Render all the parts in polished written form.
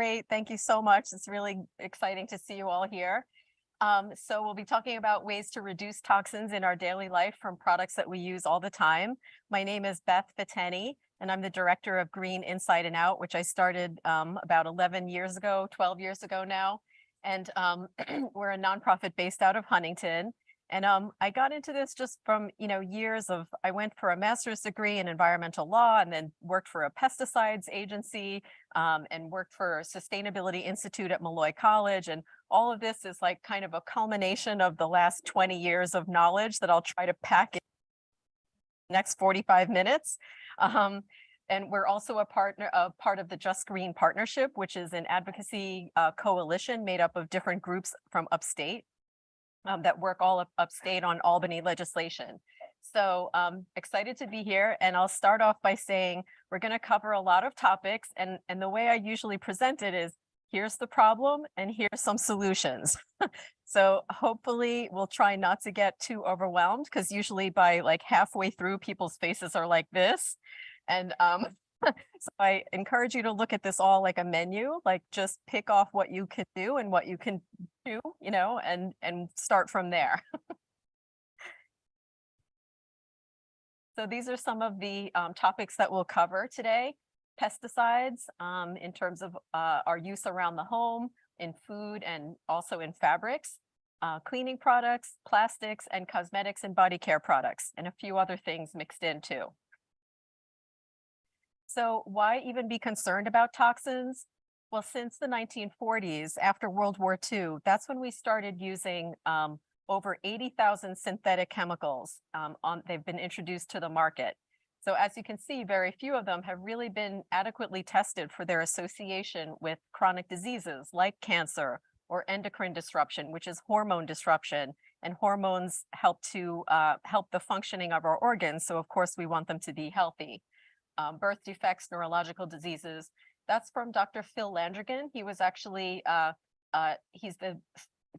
Great. Thank you so much. It's really exciting to see you all here. So we'll be talking about ways to reduce toxins in our daily life from products that we use all the time. My name is Beth Fateni, and I'm the director of Green Inside and Out, which I started about 11 years ago, 12 years ago now. And we're a nonprofit based out of Huntington. And I got into this just from, years of, I went for a master's degree in environmental law and then worked for a pesticides agency and worked for Sustainability Institute at Malloy College. And all of this is like kind of a culmination of the last 20 years of knowledge that I'll try to pack in the next 45 minutes. And we're also a part of the Just Green Partnership, which is an advocacy coalition made up of different groups from upstate that work all upstate on Albany legislation. So excited to be here. And I'll start off by saying we're going to cover a lot of topics. And the way I usually present it is, here's the problem and here's some solutions. So hopefully we'll try not to get too overwhelmed, because usually by like halfway through, people's faces are like this. And so I encourage you to look at this all like a menu, like just pick off what you can do and what you can do, and start from there. So these are some of the topics that we'll cover today. Pesticides in terms of our use around the home, in food, and also in fabrics, cleaning products, plastics, and cosmetics and body care products, and a few other things mixed in too. So why even be concerned about toxins? Well, since the 1940s, after World War II, that's when we started using over 80,000 synthetic chemicals. They've been introduced to the market. So as you can see, very few of them have really been adequately tested for their association with chronic diseases like cancer or endocrine disruption, which is hormone disruption. And hormones help to help the functioning of our organs. So of course, we want them to be healthy. Birth defects, neurological diseases. That's from Dr. Phil Landrigan. He was actually, he's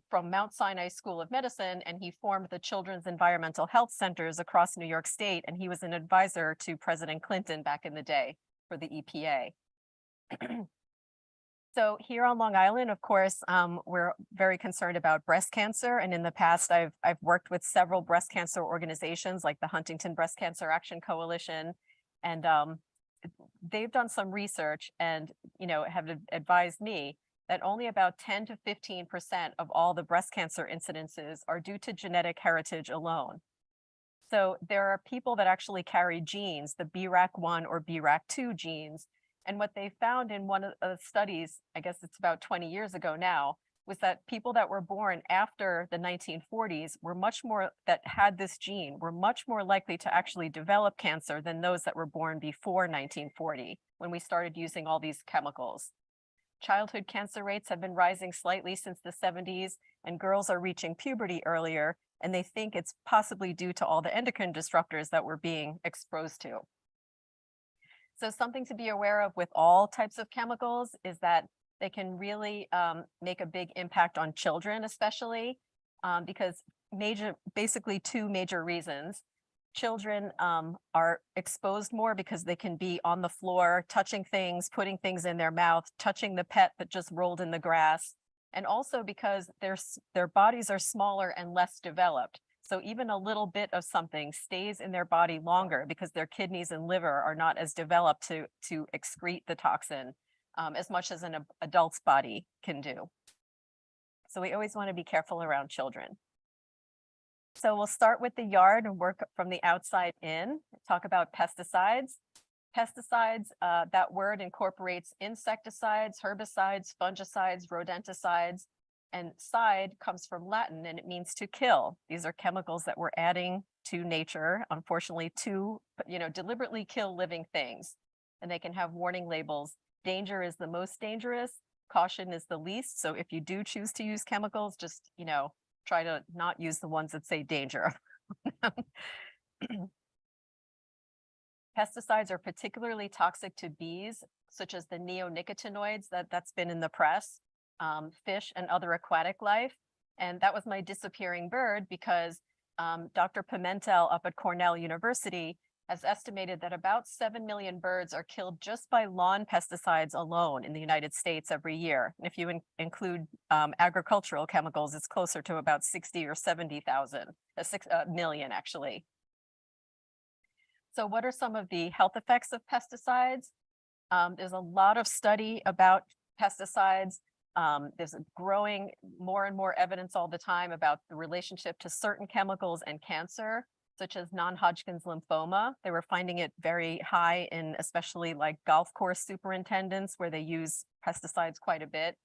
from Mount Sinai School of Medicine, and he formed the Children's Environmental Health Centers across New York State, and he was an advisor to President Clinton back in the day for the EPA. So here on Long Island, of course, we're very concerned about breast cancer. And in the past, I've worked with several breast cancer organizations like the Huntington Breast Cancer Action Coalition. And they've done some research and, have advised me that only about 10 to 15% of all the breast cancer incidences are due to genetic heritage alone. So there are people that actually carry genes, the BRAC1 or BRAC2 genes. And what they found in one of the studies, I guess it's about 20 years ago now, was that people that were born after the 1940s were that had this gene were much more likely to actually develop cancer than those that were born before 1940, when we started using all these chemicals. Childhood cancer rates have been rising slightly since the 70s, and girls are reaching puberty earlier, and they think it's possibly due to all the endocrine disruptors that we're being exposed to. So something to be aware of with all types of chemicals is that they can really make a big impact on children, especially because basically two major reasons. Children are exposed more because they can be on the floor, touching things, putting things in their mouth, touching the pet that just rolled in the grass, and also because their bodies are smaller and less developed. So even a little bit of something stays in their body longer because their kidneys and liver are not as developed to excrete the toxin as much as an adult's body can do. So we always want to be careful around children. So we'll start with the yard and work from the outside in, talk about pesticides. Pesticides, that word incorporates insecticides, herbicides, fungicides, rodenticides, and cide comes from Latin and it means to kill. These are chemicals that we're adding to nature, unfortunately, to deliberately kill living things. And they can have warning labels. Danger is the most dangerous, caution is the least. So if you do choose to use chemicals, just, try to not use the ones that say danger. Pesticides are particularly toxic to bees, such as the neonicotinoids that's been in the press, fish and other aquatic life. And that was my disappearing bird because Dr. Pimentel up at Cornell University has estimated that about 7 million birds are killed just by lawn pesticides alone in the United States every year. And if you include agricultural chemicals, it's closer to about 60 or 70,000, 6 million actually. So what are some of the health effects of pesticides? There's a lot of study about pesticides. There's growing more and more evidence all the time about the relationship to certain chemicals and cancer, such as non-Hodgkin's lymphoma. They were finding it very high in especially like golf course superintendents where they use pesticides quite a bit.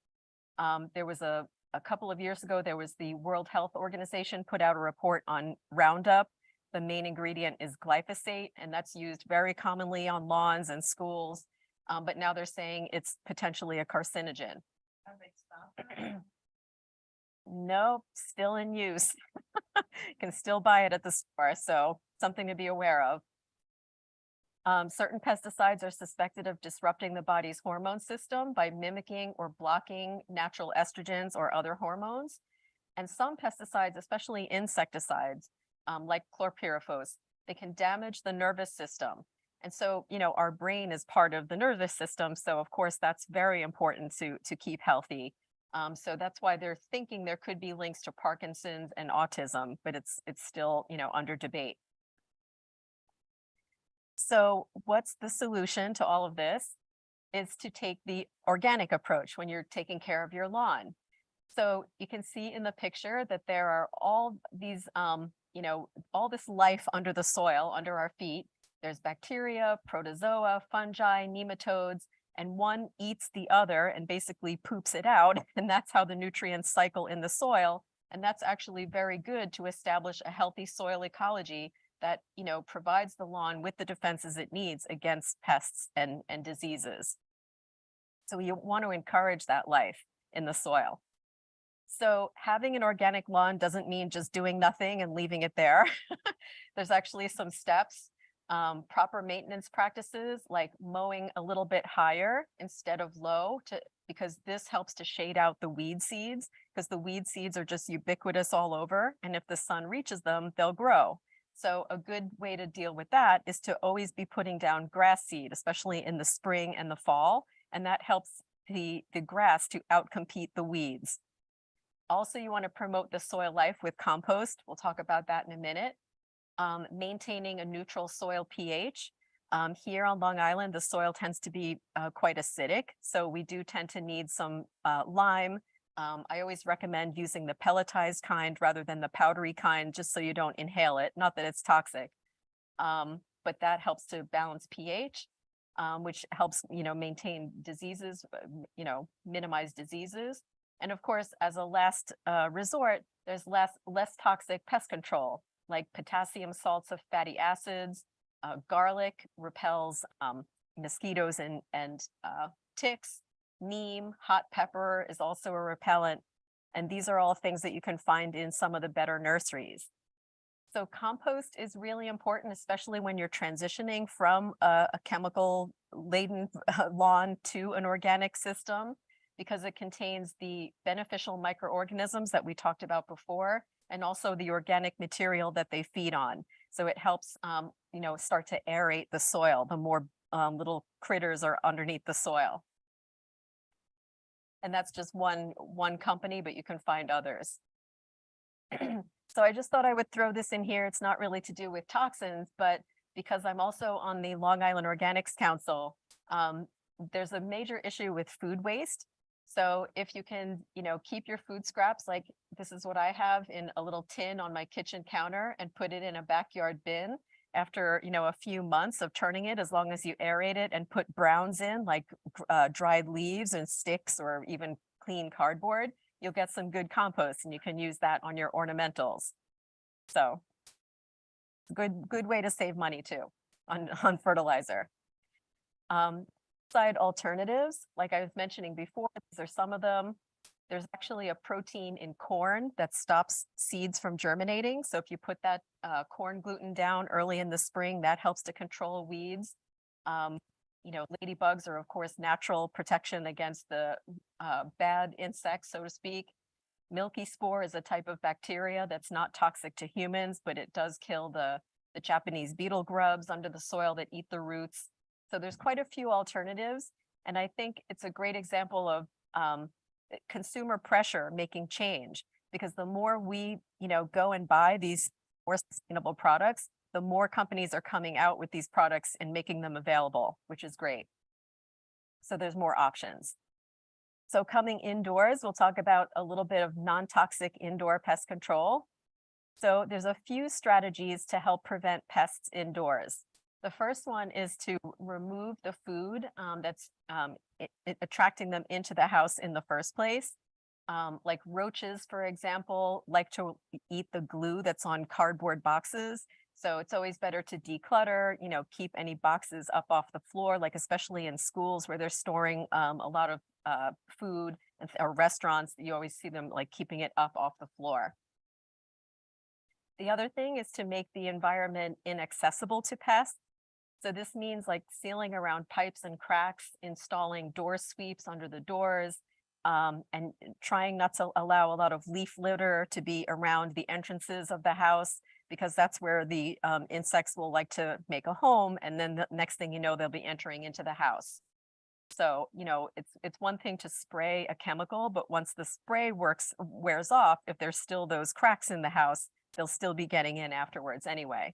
There was a couple of years ago, there was the World Health Organization put out a report on Roundup. The main ingredient is glyphosate, and that's used very commonly on lawns and schools. But now they're saying it's potentially a carcinogen. Nope, still in use. Can still buy it at the store, so something to be aware of. Certain pesticides are suspected of disrupting the body's hormone system by mimicking or blocking natural estrogens or other hormones. And some pesticides, especially insecticides, like chlorpyrifos, they can damage the nervous system. And so, our brain is part of the nervous system. So of course, that's very important to keep healthy. So that's why they're thinking there could be links to Parkinson's and autism, but it's still, under debate. So what's the solution to all of this? Is to take the organic approach when you're taking care of your lawn. So you can see in the picture that there are all these, all this life under the soil, under our feet. There's bacteria, protozoa, fungi, nematodes, and one eats the other and basically poops it out. And that's how the nutrients cycle in the soil. And that's actually very good to establish a healthy soil ecology that, provides the lawn with the defenses it needs against pests and diseases. So you want to encourage that life in the soil. So having an organic lawn doesn't mean just doing nothing and leaving it there. There's actually some steps. Proper maintenance practices like mowing a little bit higher instead of low because this helps to shade out the weed seeds, because the weed seeds are just ubiquitous all over. And if the sun reaches them, they'll grow. So a good way to deal with that is to always be putting down grass seed, especially in the spring and the fall. And that helps the grass to outcompete the weeds. Also, you want to promote the soil life with compost. We'll talk about that in a minute. Maintaining a neutral soil pH. Here on Long Island, the soil tends to be quite acidic, so we do tend to need some lime. I always recommend using the pelletized kind rather than the powdery kind, just so you don't inhale it. Not that it's toxic, but that helps to balance pH, which helps maintain diseases, minimize diseases. And of course, as a last resort, there's less toxic pest control, like potassium salts of fatty acids. Garlic repels mosquitoes and ticks. Neem, hot pepper is also a repellent. And these are all things that you can find in some of the better nurseries. So compost is really important, especially when you're transitioning from a chemical-laden lawn to an organic system, because it contains the beneficial microorganisms that we talked about before, and also the organic material that they feed on. So it helps, start to aerate the soil. The more little critters are underneath the soil. And that's just one company, but you can find others. So I just thought I would throw this in here. It's not really to do with toxins, but because I'm also on the Long Island Organics Council, there's a major issue with food waste. So if you can, keep your food scraps, like this is what I have in a little tin on my kitchen counter, and put it in a backyard bin after, a few months of turning it, as long as you aerate it and put browns in, like dried leaves and sticks or even clean cardboard, you'll get some good compost, and you can use that on your ornamentals. So good way to save money too on fertilizer. Side alternatives, like I was mentioning before, these are some of them. There's actually a protein in corn that stops seeds from germinating. So if you put that corn gluten down early in the spring, that helps to control weeds. Ladybugs are, of course, natural protection against the bad insects, so to speak. Milky spore is a type of bacteria that's not toxic to humans, but it does kill the the Japanese beetle grubs under the soil that eat the roots. So there's quite a few alternatives. And I think it's a great example of consumer pressure making change, because the more we, go and buy these more sustainable products, the more companies are coming out with these products and making them available, which is great. So there's more options. So coming indoors, we'll talk about a little bit of non-toxic indoor pest control. So there's a few strategies to help prevent pests indoors. The first one is to remove the food that's attracting them into the house in the first place. Like roaches, for example, like to eat the glue that's on cardboard boxes. So it's always better to declutter, keep any boxes up off the floor, like especially in schools where they're storing a lot of food, or restaurants, you always see them like keeping it up off the floor. The other thing is to make the environment inaccessible to pests. So this means like sealing around pipes and cracks, installing door sweeps under the doors, and trying not to allow a lot of leaf litter to be around the entrances of the house, because that's where the insects will like to make a home. And then the next thing you know, they'll be entering into the house. So, it's one thing to spray a chemical, but once the spray wears off, if there's still those cracks in the house, they'll still be getting in afterwards anyway.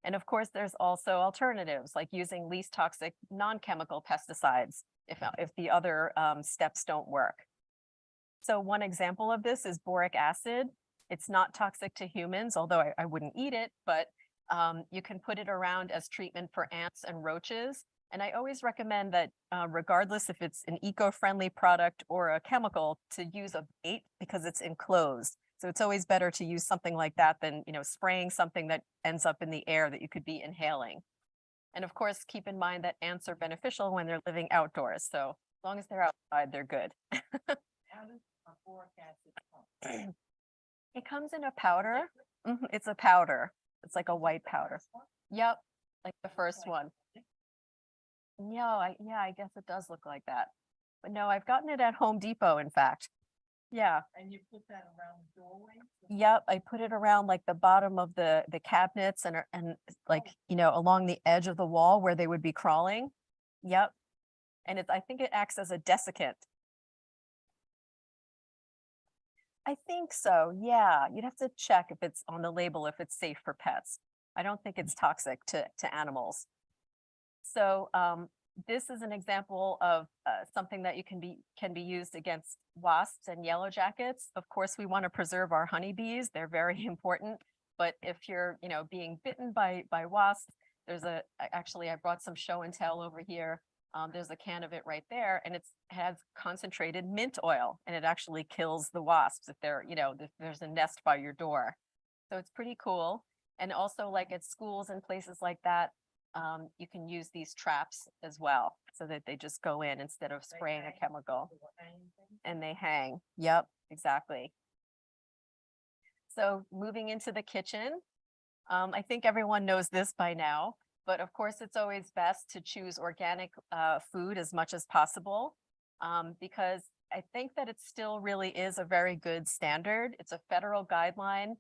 And of course, there's also alternatives like using least toxic non-chemical pesticides if the other steps don't work. So one example of this is boric acid. It's not toxic to humans, although I wouldn't eat it, but you can put it around as treatment for ants and roaches. And I always recommend that regardless if it's an eco-friendly product or a chemical, to use a bait because it's enclosed. So it's always better to use something like that than, spraying something that ends up in the air that you could be inhaling. And of course, keep in mind that ants are beneficial when they're living outdoors. So as long as they're outside, they're good. It comes in a powder. It's a powder. It's like a white powder. Yep, like the first one. Yeah, I guess it does look like that. But no, I've gotten it at Home Depot, in fact. Yeah. And you put that around the doorway? Yep, I put it around like the bottom of the cabinets and like, along the edge of the wall where they would be crawling. Yep. And I think it acts as a desiccant. I think so. Yeah. You'd have to check if it's on the label, if it's safe for pets. I don't think it's toxic to animals. So this is an example of something that can be used against wasps and yellow jackets. Of course, we want to preserve our honeybees. They're very important. But if you're, being bitten by wasps, actually, I brought some show and tell over here. There's a can of it right there, and it has concentrated mint oil, and it actually kills the wasps if if there's a nest by your door. So it's pretty cool. And also, like at schools and places like that, you can use these traps as well, so that they just go in instead of spraying a chemical. And they hang. Yep, exactly. So moving into the kitchen, I think everyone knows this by now, but of course it's always best to choose organic food as much as possible, because I think that it still really is a very good standard. It's a federal guideline.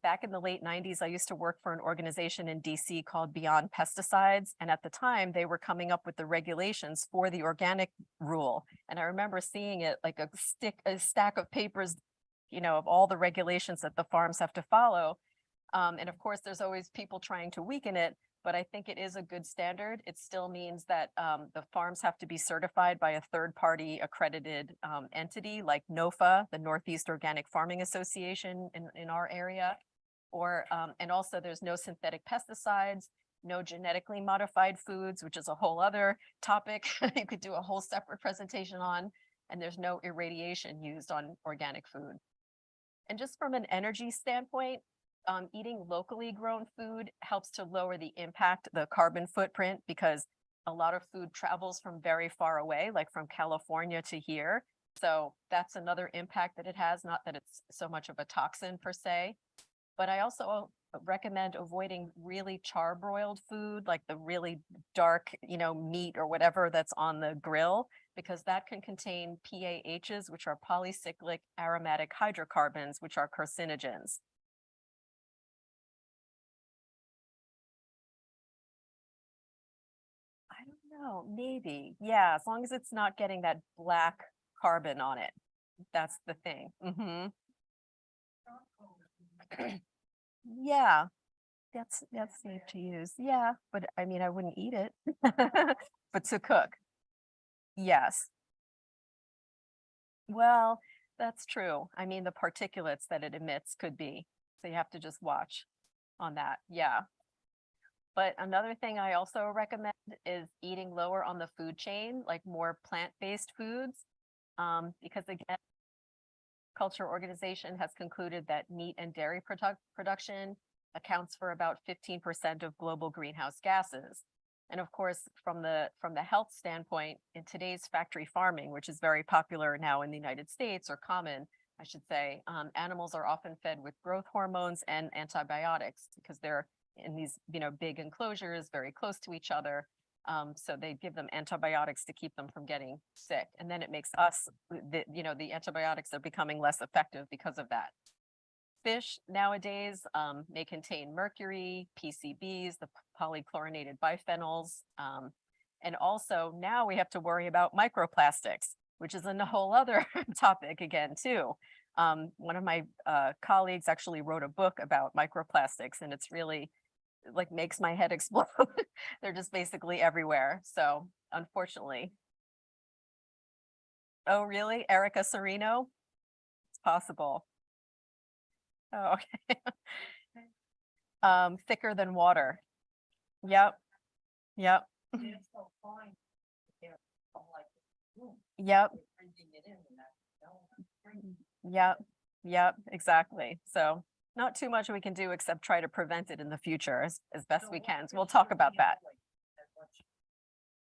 Back in the late 90s, I used to work for an organization in DC called Beyond Pesticides. And at the time, they were coming up with the regulations for the organic rule. And I remember seeing it like a stack of papers, of all the regulations that the farms have to follow. And of course, there's always people trying to weaken it, but I think it is a good standard. It still means that the farms have to be certified by a third-party accredited entity like NOFA, the Northeast Organic Farming Association in our area. And also there's no synthetic pesticides, no genetically modified foods, which is a whole other topic you could do a whole separate presentation on, and there's no irradiation used on organic food. And just from an energy standpoint, eating locally grown food helps to lower the impact, the carbon footprint, because a lot of food travels from very far away, like from California to here. So that's another impact that it has, not that it's so much of a toxin per se. But I also recommend avoiding really charbroiled food, like the really dark, meat or whatever that's on the grill, because that can contain PAHs, which are polycyclic aromatic hydrocarbons, which are carcinogens. Oh, maybe. Yeah, as long as it's not getting that black carbon on it. That's the thing. Yeah, that's safe to use. Yeah, but I mean, I wouldn't eat it. But to cook, yes. Well, that's true. I mean, the particulates that it emits could be. So you have to just watch on that. Yeah. But another thing I also recommend is eating lower on the food chain, like more plant-based foods. Because again, Culture Organization has concluded that meat and dairy production accounts for about 15% of global greenhouse gases. And of course, from the health standpoint, in today's factory farming, which is very popular now in the United States, or common, I should say, animals are often fed with growth hormones and antibiotics because they're in these, big enclosures very close to each other. So they give them antibiotics to keep them from getting sick. And then it makes us, the antibiotics are becoming less effective because of that. Fish nowadays may contain mercury, PCBs, the polychlorinated biphenyls. And also now we have to worry about microplastics, which is a whole other topic again, too. One of my colleagues actually wrote a book about microplastics, and it's really like makes my head explode. They're just basically everywhere. So unfortunately. Oh, really? Erica Serino? It's possible. Oh, okay. Thicker than water. Yep. Yep. It's so fine. Yeah, I'm like, ooh, Yep. they're freezing it in and that, freezing. Yep. Yep. Exactly. So not too much we can do except try to prevent it in the future as best So we what can. So fish we'll talk do about we that. avoid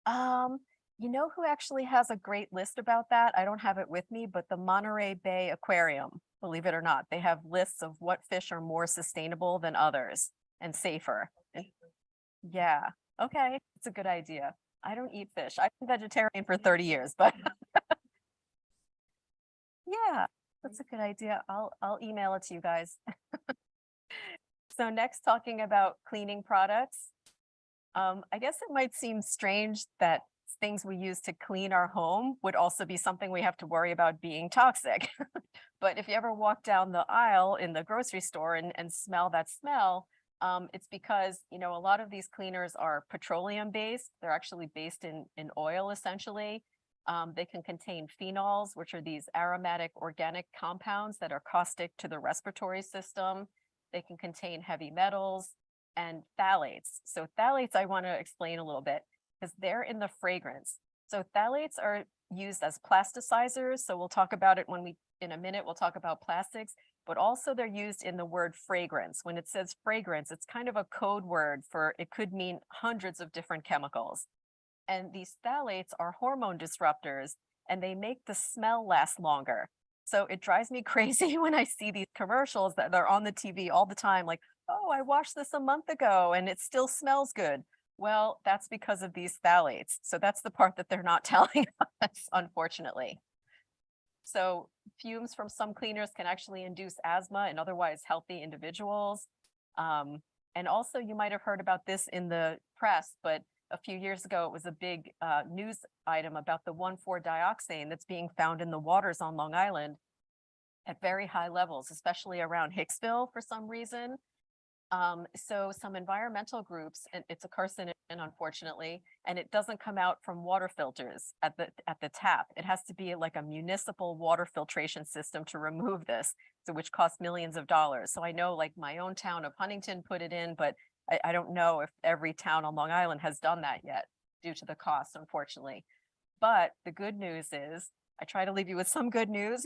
that much? You know who actually has a great list about that? I don't have it with me, but the Monterey Bay Aquarium, believe it or not, they have lists of what fish are more sustainable than others and safer. And yeah, okay, it's a good idea. I don't eat fish. I've been vegetarian for 30 years, but yeah, that's a good idea. I'll email it to you guys. So next, talking about cleaning products. I guess it might seem strange that things we use to clean our home would also be something we have to worry about being toxic. But if you ever walk down the aisle in the grocery store and smell that smell, it's because, a lot of these cleaners are petroleum based. They're actually based in oil, essentially. They can contain phenols, which are these aromatic organic compounds that are caustic to the respiratory system. They can contain heavy metals and phthalates. So phthalates, I want to explain a little bit because they're in the fragrance. So phthalates are used as plasticizers. So we'll talk about it in a minute, we'll talk about plastics, but also they're used in the word fragrance. When it says fragrance, it's kind of a code word for, it could mean hundreds of different chemicals. And these phthalates are hormone disruptors and they make the smell last longer. So it drives me crazy when I see these commercials that are on the TV all the time, like, oh, I washed this a month ago and it still smells good. Well, that's because of these phthalates. So that's the part that they're not telling us, unfortunately. So fumes from some cleaners can actually induce asthma in otherwise healthy individuals. And also you might have heard about this in the press, but a few years ago, it was a big news item about the 1,4-dioxane that's being found in the waters on Long Island at very high levels, especially around Hicksville for some reason. So some environmental groups, and it's a carcinogen, unfortunately, and it doesn't come out from water filters at the tap. It has to be like a municipal water filtration system to remove this, so which costs millions of dollars. So I know like my own town of Huntington put it in, but I don't know if every town on Long Island has done that yet due to the cost, unfortunately. But the good news is, I try to leave you with some good news.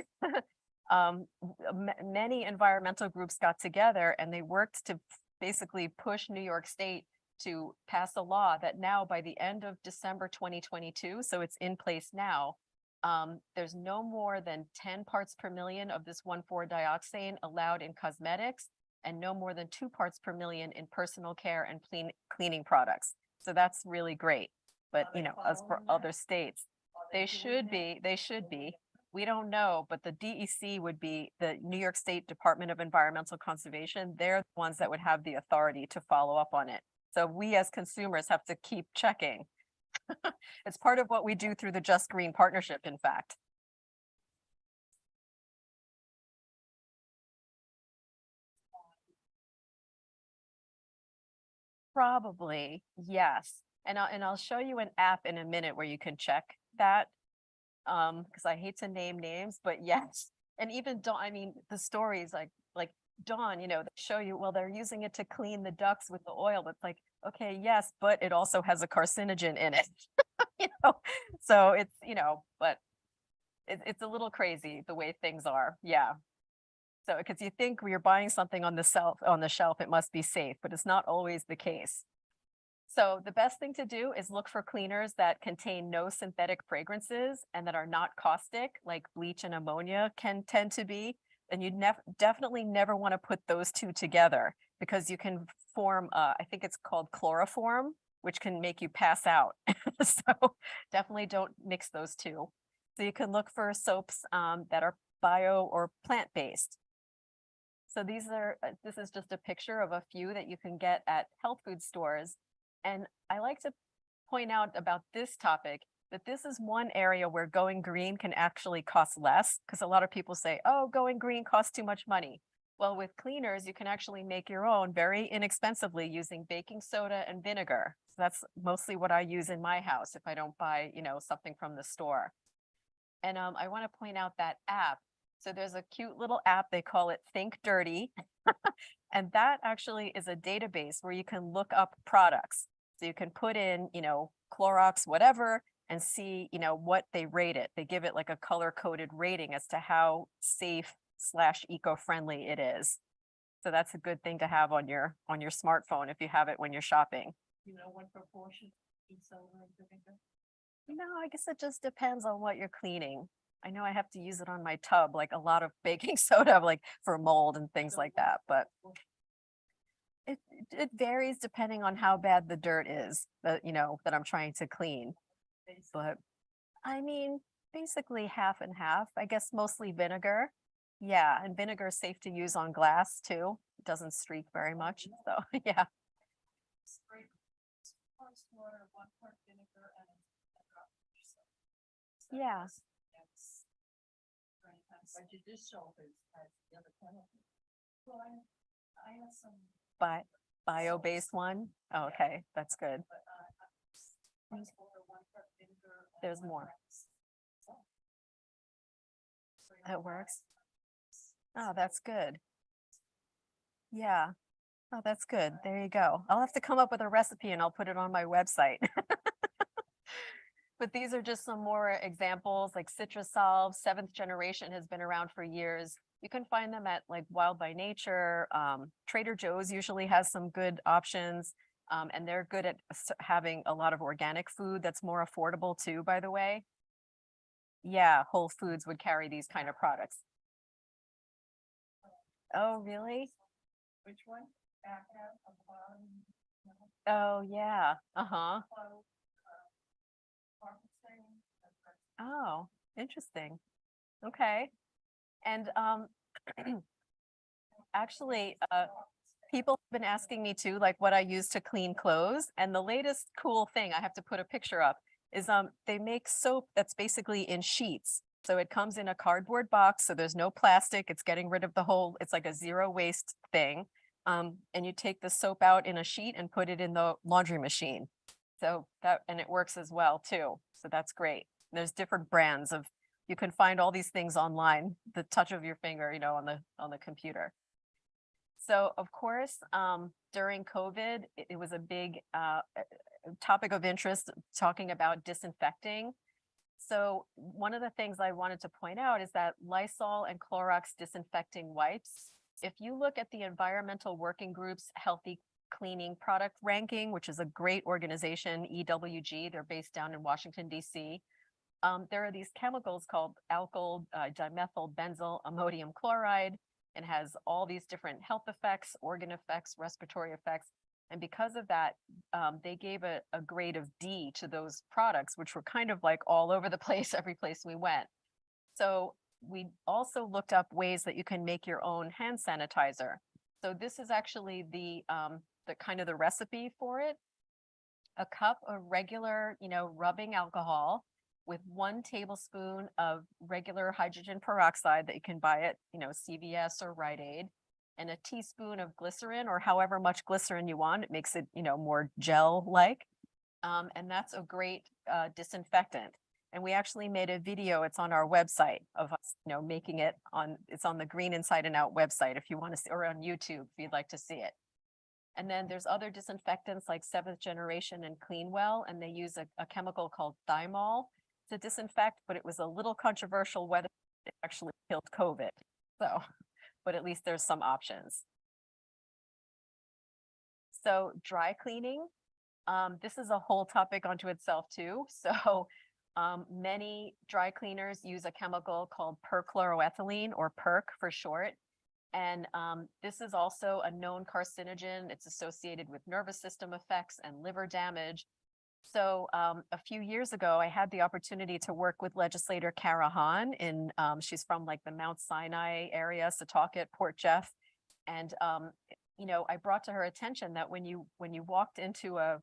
Many environmental groups got together and they worked to basically push New York State to pass a law that now by the end of December 2022, so it's in place now, there's no more than 10 parts per million of this 1,4-dioxane allowed in cosmetics and no more than 2 parts per million in personal care and cleaning products. So that's really great. But, as for other states, they should be. We don't know, but the DEC would be the New York State Department of Environmental Conservation. They're the ones that would have the authority to follow up on it. So we as consumers have to keep checking. It's part of what we do through the Just Green Partnership, in fact. Probably, yes. And I'll show you an app in a minute where you can check that. Because I hate to name names, but yes. And even Dawn, I mean, the stories like Dawn, they show you, well, they're using it to clean the ducts with the oil, but like, okay, yes, but it also has a carcinogen in it. you know, so but it's a little crazy the way things are. Yeah. So because you think when you're buying something on the shelf, it must be safe, but it's not always the case. So the best thing to do is look for cleaners that contain no synthetic fragrances and that are not caustic, like bleach and ammonia can tend to be. And you definitely never want to put those two together because you can form, I think it's called chloroform, which can make you pass out. So definitely don't mix those two. So you can look for soaps that are bio or plant-based. So this is just a picture of a few that you can get at health food stores. And I like to point out about this topic that this is one area where going green can actually cost less because a lot of people say, oh, going green costs too much money. Well, with cleaners, you can actually make your own very inexpensively using baking soda and vinegar. So that's mostly what I use in my house if I don't buy, something from the store. And I want to point out that app. So there's a cute little app, they call it Think Dirty. And that actually is a database where you can look up products. So you can put in, Clorox, whatever, and see, what they rate it. They give it like a color-coded rating as to how safe/eco-friendly it is. So that's a good thing to have on your smartphone if you have it when you're shopping. What proportion each soda and vinegar? I guess it just depends on what you're cleaning. I know I have to use it on my tub, like a lot of baking soda, like for mold and things like that, but it varies depending on how bad the dirt is that, that I'm trying to clean. But I mean, basically half and half, I guess mostly vinegar. Yeah, and vinegar is safe to use on glass too. It doesn't streak very much. So yeah. Spray 1 part water, 1 part vinegar, and a drop of soap. Yeah. That's very nice. But you just soap is the other penalty. Well, I have some. Bio-based one. Oh, okay, that's good. There's more. It works. Oh, that's good. Yeah. Oh, that's good. There you go. I'll have to come up with a recipe and I'll put it on my website. But these are just some more examples, like Citrusolve, 7th generation has been around for years. You can find them at like Wild by Nature. Trader Joe's usually has some good options. And they're good at having a lot of organic food that's more affordable too, by the way. Yeah, Whole Foods would carry these kind of products. Oh, really? Which one? Back out of the bottom. Oh, yeah. Uh-huh. Oh, interesting. Okay. And actually, people have been asking me too, like what I use to clean clothes. And the latest cool thing, I have to put a picture up, is they make soap that's basically in sheets. So it comes in a cardboard box, so there's no plastic. It's getting rid of it's like a zero waste thing. And you take the soap out in a sheet and put it in the laundry machine. So and it works as well too. So that's great. There's different brands you can find all these things online, the touch of your finger, on the computer. So of course, during COVID, it was a big topic of interest talking about disinfecting. So one of the things I wanted to point out is that Lysol and Clorox disinfecting wipes, if you look at the Environmental Working Group's Healthy Cleaning Product Ranking, which is a great organization, EWG, they're based down in Washington, D.C. There are these chemicals called alkyl dimethyl benzyl ammonium chloride, and has all these different health effects, organ effects, respiratory effects. And because of that, they gave a grade of D to those products, which were kind of like all over the place, every place we went. So we also looked up ways that you can make your own hand sanitizer. So this is actually the kind of the recipe for it. a cup of regular, rubbing alcohol with 1 tablespoon of regular hydrogen peroxide that you can buy at, CVS or Rite Aid, and a teaspoon of glycerin or however much glycerin you want. It makes it, more gel-like. And that's a great disinfectant. And we actually made a video, it's on our website of us, making it it's on the Green Inside and Out website if you want to see, or on YouTube if you'd like to see it. And then there's other disinfectants like 7th Generation and Clean Well, and they use a chemical called thymol to disinfect, but it was a little controversial whether it actually killed COVID. So, but at least there's some options. So dry cleaning, this is a whole topic unto itself too. So many dry cleaners use a chemical called perchloroethylene, or PERC for short. And this is also a known carcinogen. It's associated with nervous system effects and liver damage. So a few years ago, I had the opportunity to work with legislator Kara Hahn she's from like the Mount Sinai area, Setauket, Port Jeff. And, I brought to her attention that when you walked into a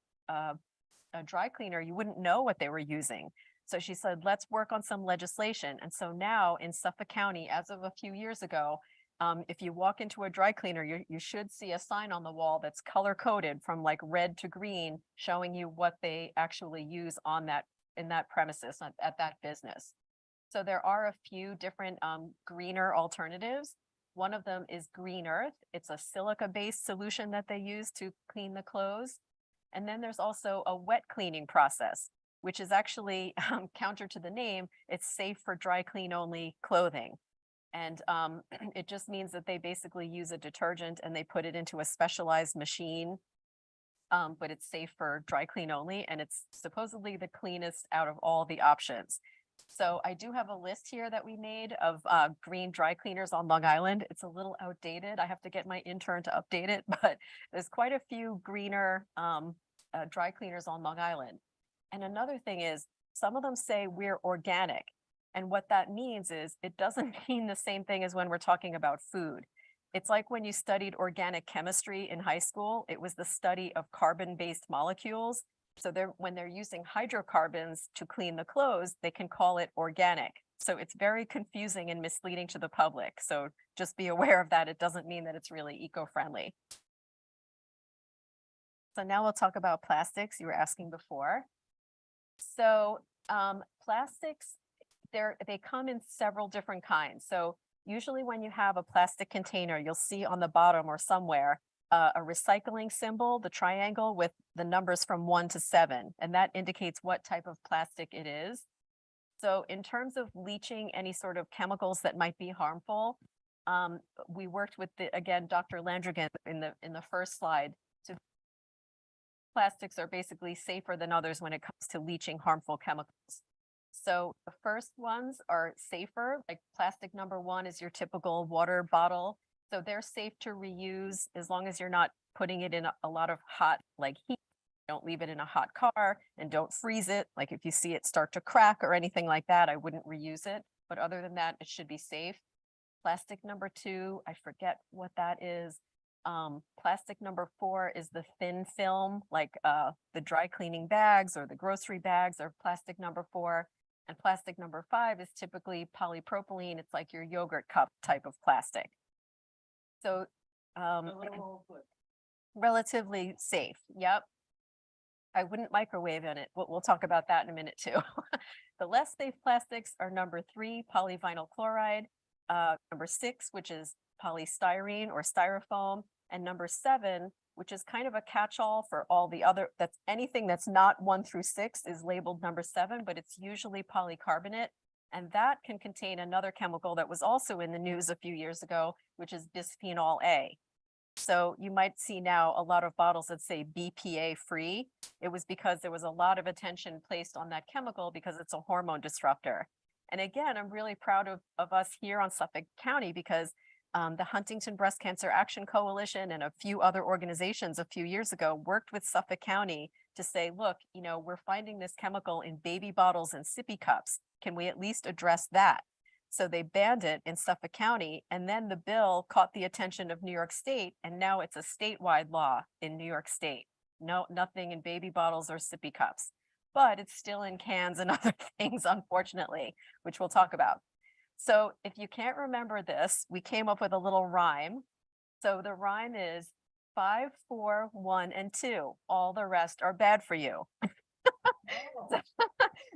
dry cleaner, you wouldn't know what they were using. So she said, let's work on some legislation. And so now in Suffolk County, as of a few years ago, if you walk into a dry cleaner, you should see a sign on the wall that's color coded from like red to green, showing you what they actually use in that premises at that business. So there are a few different greener alternatives. One of them is Green Earth. It's a silica-based solution that they use to clean the clothes. And then there's also a wet cleaning process, which is actually counter to the name. It's safe for dry clean only clothing. And it just means that they basically use a detergent and they put it into a specialized machine, but it's safe for dry clean only. And it's supposedly the cleanest out of all the options. So I do have a list here that we made of green dry cleaners on Long Island. It's a little outdated. I have to get my intern to update it, but there's quite a few greener dry cleaners on Long Island. And another thing is, some of them say we're organic. And what that means is it doesn't mean the same thing as when we're talking about food. It's like when you studied organic chemistry in high school, it was the study of carbon-based molecules. So when they're using hydrocarbons to clean the clothes, they can call it organic. So it's very confusing and misleading to the public. So just be aware of that. It doesn't mean that it's really eco-friendly. So now we'll talk about plastics you were asking before. So plastics, they come in several different kinds. So usually when you have a plastic container, you'll see on the bottom or somewhere a recycling symbol, the triangle with the numbers from 1 to 7, and that indicates what type of plastic it is. So in terms of leaching any sort of chemicals that might be harmful, we worked with again, Dr. Landrigan in the first slide. Plastics are basically safer than others when it comes to leaching harmful chemicals. So the first ones are safer, like plastic number 1 is your typical water bottle. So they're safe to reuse as long as you're not putting it in a lot of hot heat. Don't leave it in a hot car and don't freeze it. Like if you see it start to crack or anything like that, I wouldn't reuse it. But other than that, it should be safe. Plastic number 2, I forget what that is. Plastic number 4 is the thin film, like the dry cleaning bags or the grocery bags are plastic number 4. And plastic number 5 is typically polypropylene. It's like your yogurt cup type of plastic. So relatively safe. Yep. I wouldn't microwave in it. We'll talk about that in a minute too. The less safe plastics are number 3, polyvinyl chloride, number 6, which is polystyrene or styrofoam, and number 7, which is kind of a catch-all for all the other, that's anything that's not 1 through 6 is labeled number 7, but it's usually polycarbonate. And that can contain another chemical that was also in the news a few years ago, which is bisphenol A. So you might see now a lot of bottles that say BPA free. It was because there was a lot of attention placed on that chemical because it's a hormone disruptor. And again, I'm really proud of us here on Suffolk County because the Huntington Breast Cancer Action Coalition and a few other organizations a few years ago worked with Suffolk County to say, look, we're finding this chemical in baby bottles and sippy cups. Can we at least address that? So they banned it in Suffolk County, and then the bill caught the attention of New York State, and now it's a statewide law in New York State, No, nothing in baby bottles or sippy cups, but it's still in cans and other things, unfortunately, which we'll talk about. So if you can't remember this, we came up with a little rhyme. So the rhyme is 5, 4, 1, and 2. All the rest are bad for you. Oh,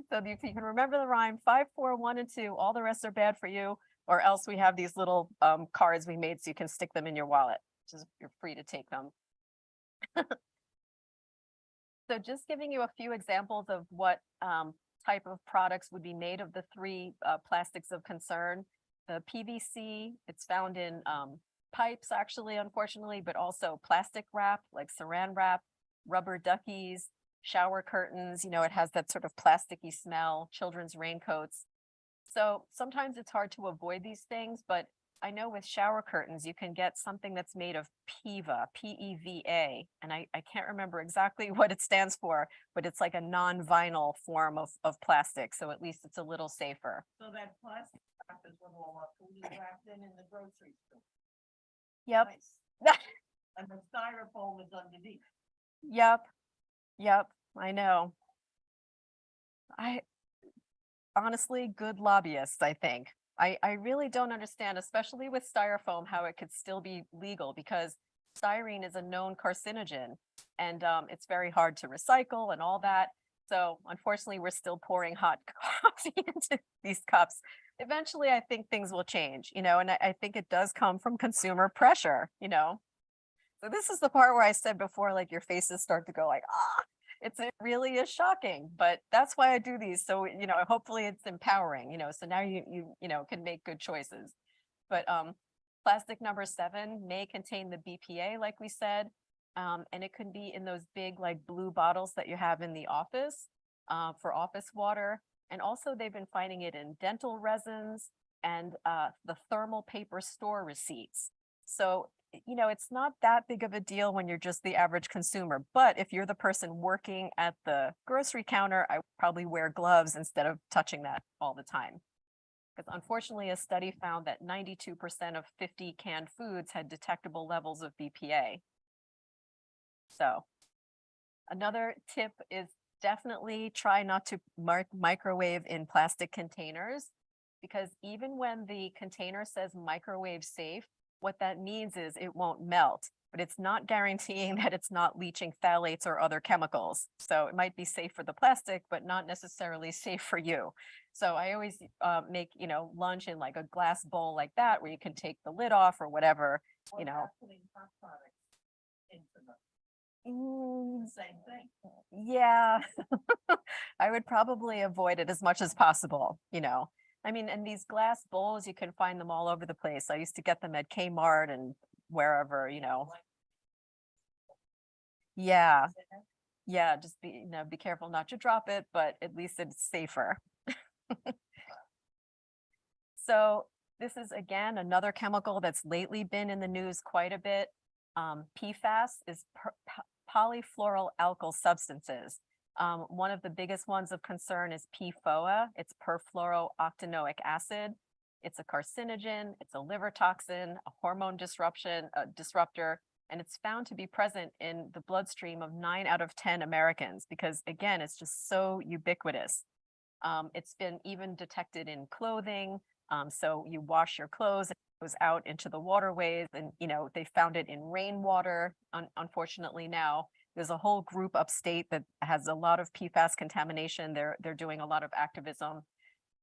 So if you can remember the rhyme, 5, 4, 1, and 2, all the rest are bad for you. Or else we have these little cards we made so you can stick them in your wallet, which is you're free to take them. So just giving you a few examples of what type of products would be made of the three plastics of concern. The PVC, it's found in pipes actually, unfortunately, but also plastic wrap like saran wrap, rubber duckies, shower curtains, it has that sort of plasticky smell, children's raincoats. So sometimes it's hard to avoid these things, but I know with shower curtains, you can get something that's made of PEVA, PEVA, and I can't remember exactly what it stands for, but it's like a non-vinyl form of plastic. So at least it's a little safer. so that plastic wrap is what all our food is wrapped in the grocery store. Yep. Nice. And the styrofoam is underneath. Yep. Yep. I know. Honestly, good lobbyists, I think. I really don't understand, especially with styrofoam, how it could still be legal because styrene is a known carcinogen and it's very hard to recycle and all that. So unfortunately, we're still pouring hot coffee into these cups. Eventually, I think things will change, and I think it does come from consumer pressure. So this is the part where I said before, like your faces start to go like, it really is shocking, but that's why I do these. So, hopefully it's empowering, so now you can make good choices. But plastic number 7 may contain the BPA, like we said, and it can be in those big like blue bottles that you have in the office for office water. And also they've been finding it in dental resins and the thermal paper store receipts. So it's not that big of a deal when you're just the average consumer. But if you're the person working at the grocery counter, I would probably wear gloves instead of touching that all the time. Because unfortunately, a study found that 92% of 50 canned foods had detectable levels of BPA. So another tip is definitely try not to microwave in plastic containers, because even when the container says microwave safe, what that means is it won't melt, but it's not guaranteeing that it's not leaching phthalates or other chemicals. So it might be safe for the plastic, but not necessarily safe for you. So I always make, lunch in like a glass bowl like that, where you can take the lid off or whatever, Or not putting hot products into them. Same thing. Yeah, I would probably avoid it as much as possible, I mean, and these glass bowls, you can find them all over the place. I used to get them at Kmart and wherever, Yeah, yeah, just be careful not to drop it, but at least it's safer. So this is again another chemical that's lately been in the news quite a bit. PFAS is polyfluoroalkyl substances. One of the biggest ones of concern is PFOA. It's perfluorooctanoic acid. It's a carcinogen, it's a liver toxin, a hormone disruptor, and it's found to be present in the bloodstream of 9 out of 10 Americans because, again, it's just so ubiquitous. It's been even detected in clothing. So you wash your clothes, it goes out into the waterways, and they found it in rainwater. Unfortunately, now there's a whole group upstate that has a lot of PFAS contamination. They're doing a lot of activism,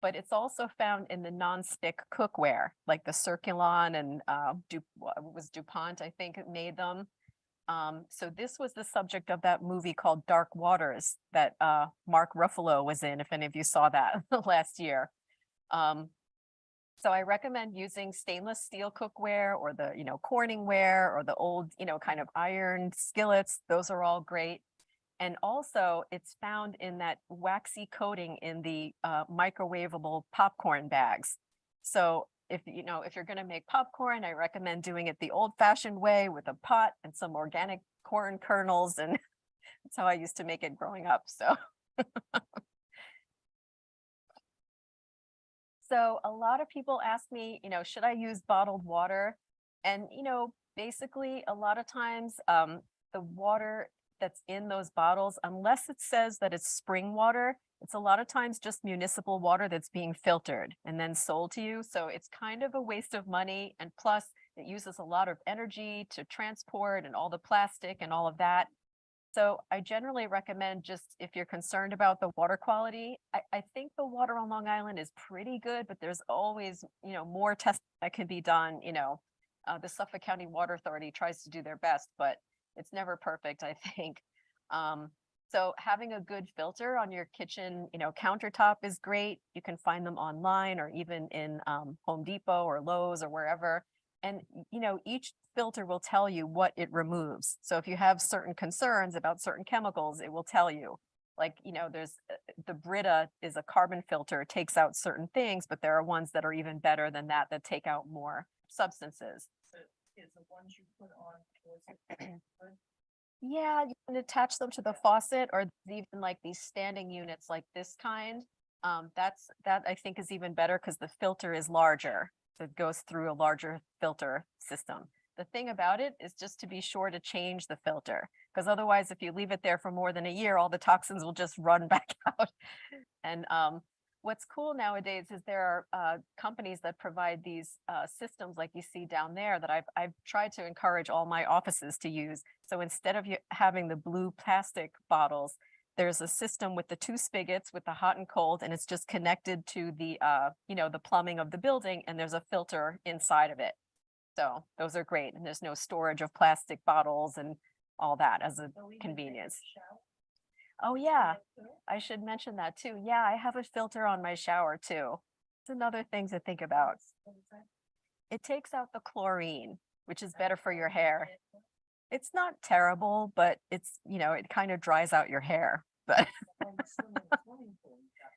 but it's also found in the non-stick cookware, like the Circulon and was DuPont, I think, made them. So this was the subject of that movie called Dark Waters that Mark Ruffalo was in, if any of you saw that last year. So I recommend using stainless steel cookware or the, Corningware or the old, kind of iron skillets. Those are all great. And also it's found in that waxy coating in the microwavable popcorn bags. So if you're going to make popcorn, I recommend doing it the old-fashioned way with a pot and some organic corn kernels, and that's how I used to make it growing up. So a lot of people ask me, should I use bottled water? And basically a lot of times the water that's in those bottles, unless it says that it's spring water, it's a lot of times just municipal water that's being filtered and then sold to you. So it's kind of a waste of money. And plus, it uses a lot of energy to transport and all the plastic and all of that. So I generally recommend, just if you're concerned about the water quality, I think the water on Long Island is pretty good, but there's always, more testing that can be done. The Suffolk County Water Authority tries to do their best, but it's never perfect, I think. So having a good filter on your kitchen, countertop is great. You can find them online or even in Home Depot or Lowe's or wherever. And, each filter will tell you what it removes. So if you have certain concerns about certain chemicals, it will tell you. Like, there's the Brita is a carbon filter, it takes out certain things, but there are ones that are even better than that take out more substances. So is the ones you put on, was it good? Yeah, you can attach them to the faucet, or even like these standing units like this kind. That I think is even better because the filter is larger. So it goes through a larger filter system. The thing about it is just to be sure to change the filter, because otherwise, if you leave it there for more than a year, all the toxins will just run back out. And what's cool nowadays is there are companies that provide these systems like you see down there that I've tried to encourage all my offices to use. So instead of you having the blue plastic bottles, there's a system with the two spigots with the hot and cold, and it's just connected to the the plumbing of the building, and there's a filter inside of it. So those are great, and there's no storage of plastic bottles and all that as a So we did take a convenience. shower. Oh yeah, Too? I should mention that too. Yeah, I have a filter on my shower too. It's another thing to think about. What is that? It takes out the chlorine, which is better for your hair. It's not terrible, but it's, it kind of dries out your hair. But When you swim in the swimming pool, you got-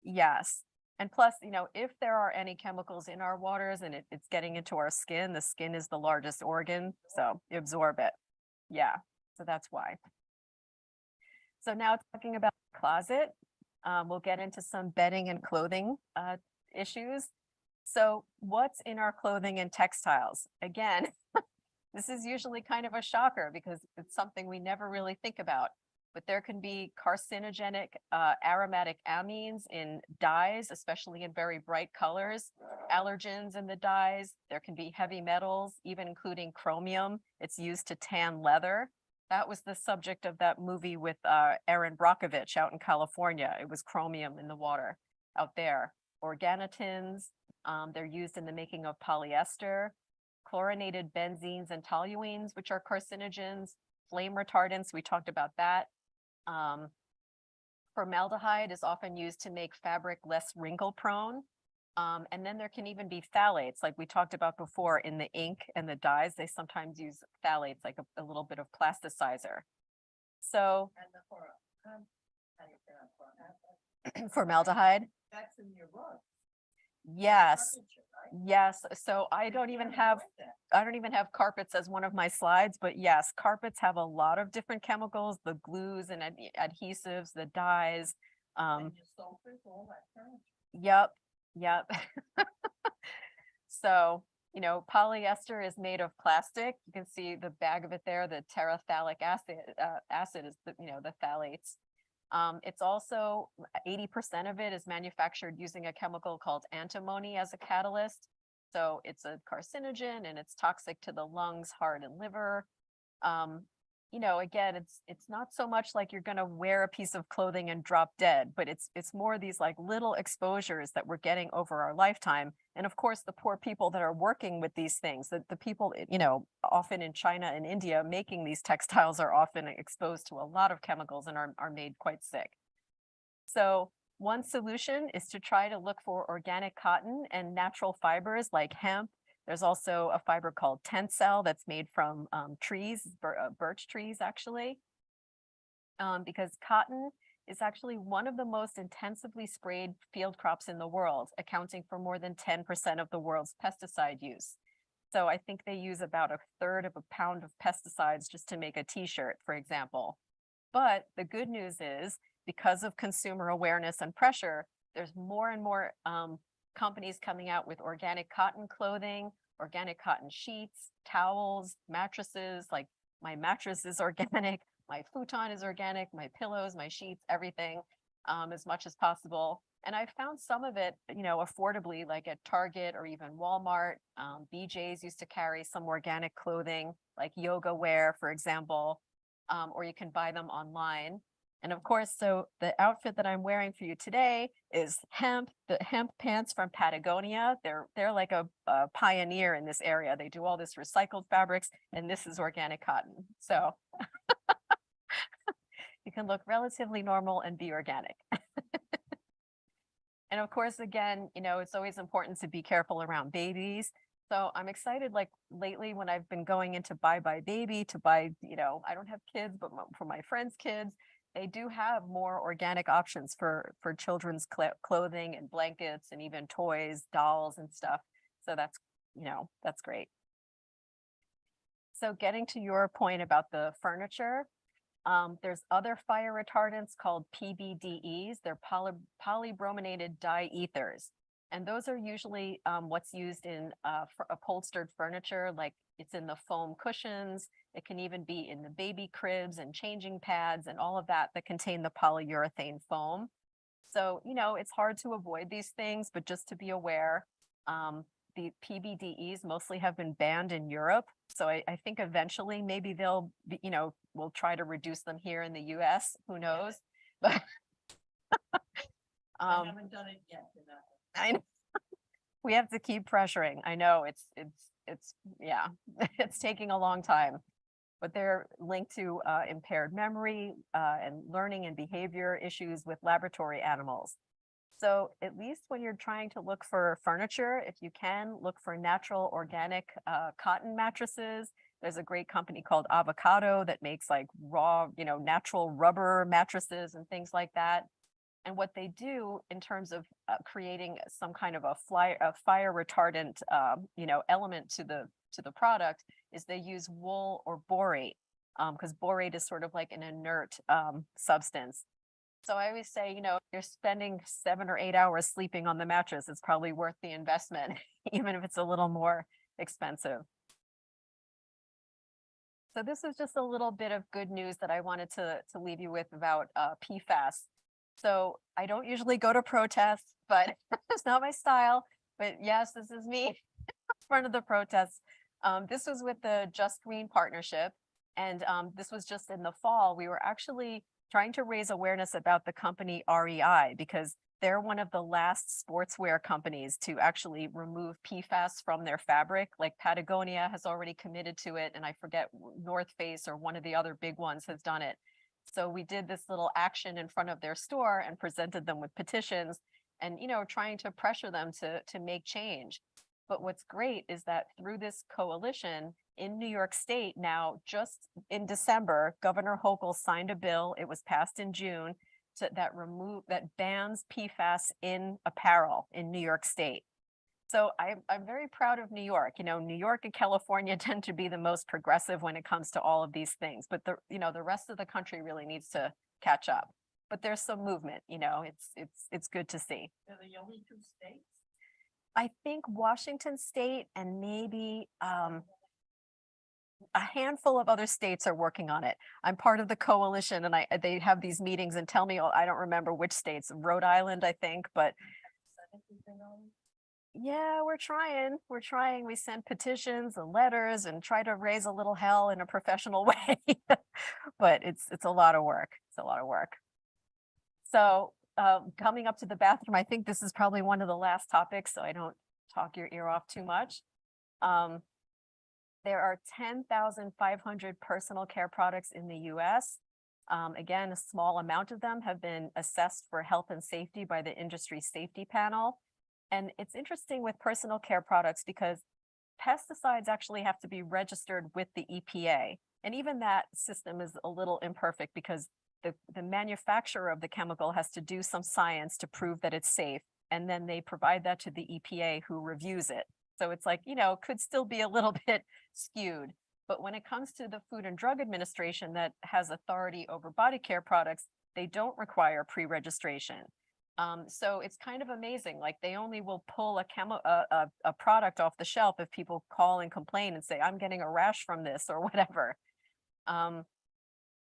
yes. And plus, if there are any chemicals in our waters and it's getting into our skin, the skin is the largest organ, so you absorb it. Yeah, so that's why. So now talking about the closet, we'll get into some bedding and clothing issues. So what's in our clothing and textiles? Again, this is usually kind of a shocker because it's something we never really think about. But there can be carcinogenic aromatic amines in dyes, especially in very bright colors, allergens in the dyes. There can be heavy metals, even including chromium. It's used to tan leather. That was the subject of that movie with Erin Brockovich out in California. It was chromium in the water out there. Organotins, they're used in the making of polyester. Chlorinated benzenes and toluenes, which are carcinogens. Flame retardants, we talked about that. Formaldehyde is often used to make fabric less wrinkle prone. And then there can even be phthalates, like we talked about before in the ink and the dyes. They sometimes use phthalates, like a little bit of plasticizer. So And the for, how do you say that, for, formaldehyde, that's in your rug. yes, Furniture, right? yes. So I don't You even can't have avoid that. I don't even have carpets as one of my slides, but yes, carpets have a lot of different chemicals, the glues and adhesives, the dyes. And your sofas, all that furniture. Yep, yep. So, polyester is made of plastic. You can see the bag of it there, the terephthalic acid is the phthalates. It's also 80% of it is manufactured using a chemical called antimony as a catalyst. So it's a carcinogen and it's toxic to the lungs, heart, and liver. Again, it's not so much like you're going to wear a piece of clothing and drop dead, but it's more these like little exposures that we're getting over our lifetime. And of course, the poor people that are working with these things, the people, often in China and India making these textiles are often exposed to a lot of chemicals and are made quite sick. So one solution is to try to look for organic cotton and natural fibers like hemp. There's also a fiber called tencel that's made from trees, birch trees actually. Because cotton is actually one of the most intensively sprayed field crops in the world, accounting for more than 10% of the world's pesticide use. So I think they use about a third of a pound of pesticides just to make a t-shirt, for example. But the good news is, because of consumer awareness and pressure, there's more and more companies coming out with organic cotton clothing, organic cotton sheets, towels, mattresses. Like my mattress is organic. my futon is organic, my pillows, my sheets, everything, as much as possible. And I found some of it, affordably, like at Target or even Walmart. BJ's used to carry some organic clothing, like yoga wear, for example, or you can buy them online. And of course, so the outfit that I'm wearing for you today is the hemp pants from Patagonia. They're like a pioneer in this area. They do all this recycled fabrics, and this is organic cotton. So you can look relatively normal and be organic. And of course, again, it's always important to be careful around babies. So I'm excited, like lately when I've been going into Bye Bye Baby to buy, I don't have kids, but for my friends' kids, they do have more organic options for children's clothing and blankets and even toys, dolls and stuff. So that's great. So getting to your point about the furniture, there's other fire retardants called PBDEs. They're polybrominated diethers. And those are usually what's used in upholstered furniture, like it's in the foam cushions. It can even be in the baby cribs and changing pads and all of that contain the polyurethane foam. So, it's hard to avoid these things, but just to be aware, the PBDEs mostly have been banned in Europe. So I think eventually maybe they'll, we'll try to reduce them here in the US, who knows? But I haven't done it yet. I know. We have to keep pressuring. I know it's yeah, it's taking a long time, but they're linked to impaired memory and learning and behavior issues with laboratory animals. So at least when you're trying to look for furniture, if you can look for natural organic cotton mattresses. There's a great company called Avocado that makes like raw, natural rubber mattresses and things like that. And what they do in terms of creating some kind of a fire retardant, element to the product is they use wool or borate, because borate is sort of like an inert substance. So I always say, if you're spending 7 or 8 hours sleeping on the mattress, it's probably worth the investment, even if it's a little more expensive. So this is just a little bit of good news that I wanted to leave you with about PFAS. So I don't usually go to protests, but it's not my style. But yes, this is me in front of the protests. This was with the Just Green Partnership. And this was just in the fall. We were actually trying to raise awareness about the company REI because they're one of the last sportswear companies to actually remove PFAS from their fabric. Like Patagonia has already committed to it. And I forget, North Face or one of the other big ones has done it. So we did this little action in front of their store and presented them with petitions and, trying to pressure them to make change. But what's great is that through this coalition in New York State now, just in December, Governor Hochul signed a bill. It was passed in June that bans PFAS in apparel in New York State. So I'm very proud of New York. New York and California tend to be the most progressive when it comes to all of these things, but the rest of the country really needs to catch up. But there's some movement, it's good to see. They're the only 2 states? I think Washington State and maybe a handful of other states are working on it. I'm part of the coalition and they have these meetings and tell me, I don't remember which states, Rhode Island, I think, but yeah, we're trying. We send petitions and letters and try to raise a little hell in a professional way. But it's a lot of work. It's a lot of work. So coming up to the bathroom, I think this is probably one of the last topics, so I don't talk your ear off too much. There are 10,500 personal care products in the US. Again, a small amount of them have been assessed for health and safety by the Industry Safety Panel. And it's interesting with personal care products because pesticides actually have to be registered with the EPA. And even that system is a little imperfect because the manufacturer of the chemical has to do some science to prove that it's safe. And then they provide that to the EPA who reviews it. So it's like, could still be a little bit skewed. But when it comes to the Food and Drug Administration that has authority over body care products, they don't require pre-registration. So it's kind of amazing. Like they only will pull a product off the shelf if people call and complain and say, I'm getting a rash from this or whatever.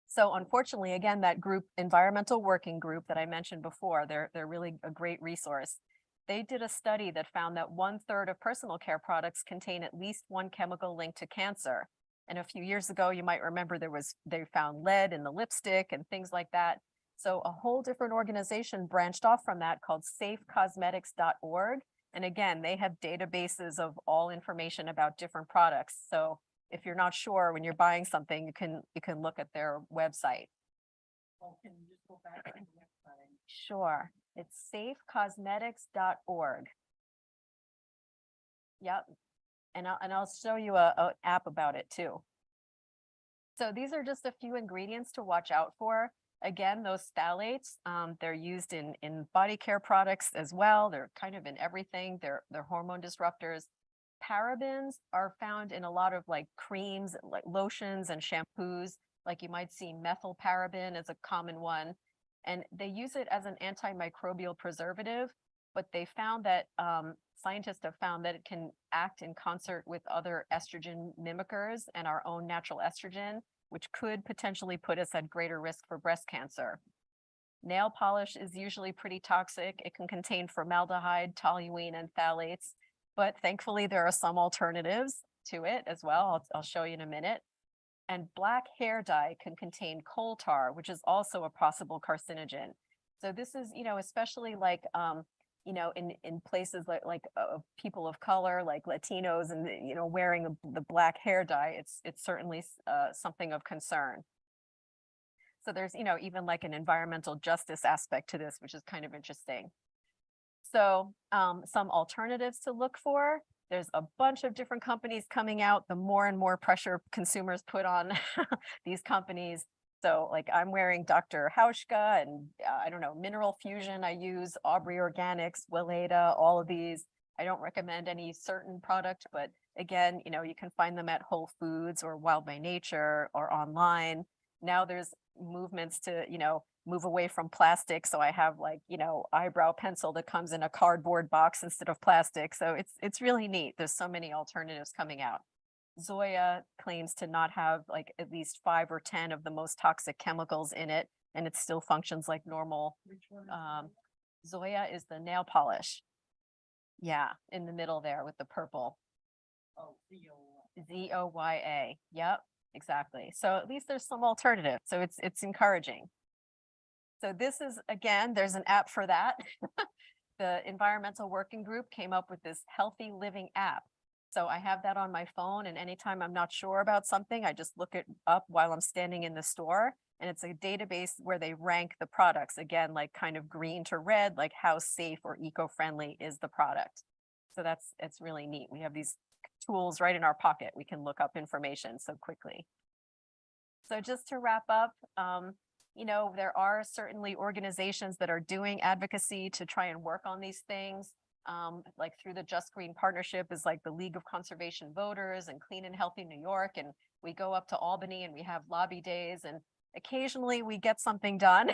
So unfortunately, again, that group, environmental working group that I mentioned before, they're really a great resource. They did a study that found that 1/3 of personal care products contain at least one chemical linked to cancer. And a few years ago, you might remember they found lead in the lipstick and things like that. So a whole different organization branched off from that called safecosmetics.org. And again, they have databases of all information about different products. So if you're not sure when you're buying something, you can look at their website. Oh, can you just go back to the website? Sure. It's safecosmetics.org. Yep. And I'll show you a app about it too. So these are just a few ingredients to watch out for. Again, those phthalates, they're used in body care products as well. They're kind of in everything. They're hormone disruptors. Parabens are found in a lot of like creams, like lotions and shampoos. Like you might see methylparaben is a common one. And they use it as an antimicrobial preservative, but they found that scientists have found that it can act in concert with other estrogen mimickers and our own natural estrogen, which could potentially put us at greater risk for breast cancer. Nail polish is usually pretty toxic. It can contain formaldehyde, toluene, and phthalates, but thankfully there are some alternatives to it as well. I'll show you in a minute. And black hair dye can contain coal tar, which is also a possible carcinogen. So this is, especially like, in places like people of color, like Latinos, and wearing the black hair dye, it's certainly something of concern. So there's even like an environmental justice aspect to this, which is kind of interesting. So some alternatives to look for. There's a bunch of different companies coming out. The more and more pressure consumers put on these companies. So like I'm wearing Dr. Hauschka and I don't know, Mineral Fusion I use, Aubrey Organics, Weleda, all of these. I don't recommend any certain product, but again, you can find them at Whole Foods or Wild by Nature or online. Now there's movements to, move away from plastic. So I have like, eyebrow pencil that comes in a cardboard box instead of plastic. So it's really neat. There's so many alternatives coming out. Zoya claims to not have like at least 5 or 10 of the most toxic chemicals in it, and it still functions like normal. Which one is Zoya is the nail polish. Yeah, in the middle there with the purple. Oh, ZOYA. Yep, exactly. So at least there's some alternative. So it's encouraging. So this is, again, there's an app for that. The environmental working group came up with this healthy living app. So I have that on my phone, and anytime I'm not sure about something, I just look it up while I'm standing in the store. And it's a database where they rank the products, again, like kind of green to red, like how safe or eco-friendly is the product. So it's really neat. We have these tools right in our pocket. We can look up information so quickly. So just to wrap up, there are certainly organizations that are doing advocacy to try and work on these things. Like through the Just Green Partnership is like the League of Conservation Voters and Clean and Healthy New York. And we go up to Albany and we have lobby days, and occasionally we get something done.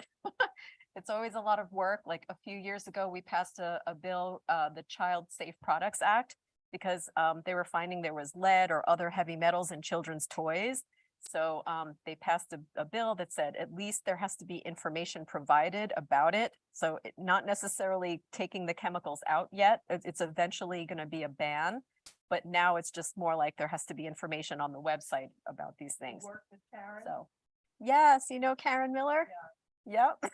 It's always a lot of work. Like a few years ago, we passed a bill, the Child Safe Products Act, because they were finding there was lead or other heavy metals in children's toys. So they passed a bill that said at least there has to be information provided about it. So not necessarily taking the chemicals out yet. It's eventually going to be a ban, but now it's just more like there has to be information on the website about these things. Work with Karen? So yes, Karen Miller? Yeah. Yep.